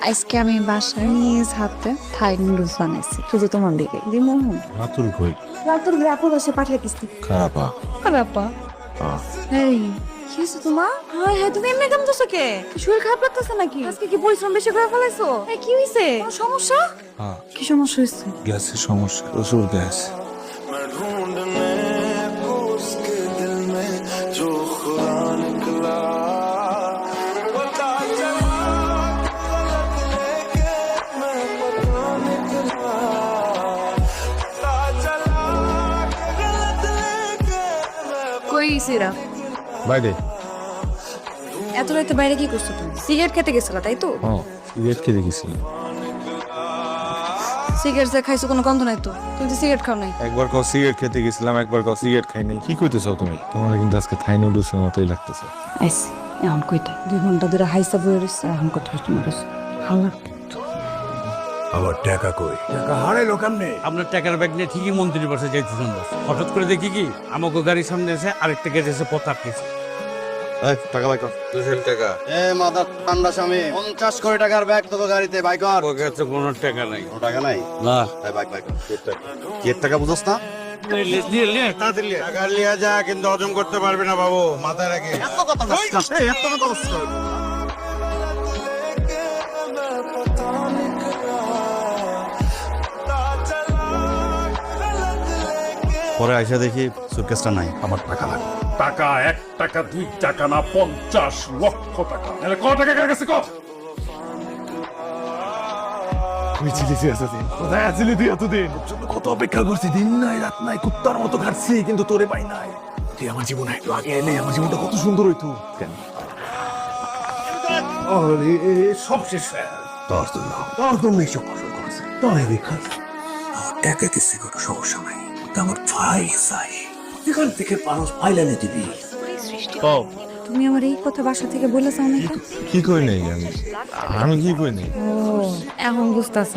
আজকে আমি বাসায় নিজ হাতে থাই নুডলস বানাইছি শুধু তোমার দিকে দিমু রাতুল কই রাতুর গ্রাফো বসে পাঠিয়ে দিচ্ছি খারাপা খারাপা এই কি হয়েছে তোমার হায় হায় তুমি এমনি কেমন দোষো কে শরীর খারাপ লাগতেছে নাকি আজকে কি পরিশ্রম বেশি করে ফেলাইছো এই কি হয়েছে কোনো সমস্যা হ্যাঁ কি সমস্যা হয়েছে গ্যাসের সমস্যা প্রচুর গ্যাস কই সিরা বাইরে এত রাতে বাইরে কি করছো তুমি সিগারেট খেতে গেছিলা তাই তো সিগারেট খেতে গেছি সিগারেট যে খাইছো কোনো গন্ধ নাই তো তুমি তো সিগারেট খাও নাই একবার কও সিগারেট খেতে গেছিলাম একবার কও সিগারেট খাই নাই কি কইতেছো তুমি তোমার কিন্তু আজকে থাই নুডলসের মতোই লাগতেছে আইসি এখন কইটা 2 ঘন্টা ধরে হাইসা বয়ে রইছে এখন কথা হচ্ছে তোমার হালা আবার টাকা কই টাকা হারাইলো কেমনে? আপনার টাকার ব্যাগ নিয়ে ঠিকই মন্ত্রী বসে যাইতেছেন হঠাৎ করে দেখি কি আমাকে গাড়ির সামনে এসে আরেকটা গেট এসে পথ আটকেছে টাকা বাই কর 200 টাকা এ মাদার ঠান্ডা স্বামী 50 কোটি টাকার ব্যাগ তোকে গাড়িতে বাইক কর। ওর কাছে কোনো টাকা নাই কোনো টাকা নাই? না এই বাইক বাইক কি টাকা বুঝছ না? তাড়াতাড়ি টাকা লিয়া যা কিন্তু হজম করতে পারবি না বাবু মাথায় রাখে। এত কথা বলছিস না, এত কথা বলছিস না। পরে আইসা দেখি সুটকেসটা নাই। আমার টাকা লাগবে। টাকা 1 টাকা 2 টাকা না 50 লক্ষ টাকা। এলে কত টাকা কার কাছে কত? তুই ছিলিস এতদিন কোথায় আছিলি তুই এতদিন? তোর জন্য কত অপেক্ষা করছি দিন নাই রাত নাই কুত্তার মতো খাটছি কিন্তু তোরে পাই নাই। তুই আমার জীবনে একটু আগে এলে আমার জীবনটা কত সুন্দর হইতো। কেন সব শেষ তোর জন্য এইসব ফসল করেছে তোর বিকাশ টাকা কিছু কোনো সমস্যা নাই আমার ভাই চাই এখান থেকে মানুষ পাইলানে দিবি। তুমি আমার এই কথা বাসা থেকে বলেছ না কি কই নাই আমি কি কই নাই ও এখন বুঝতাছ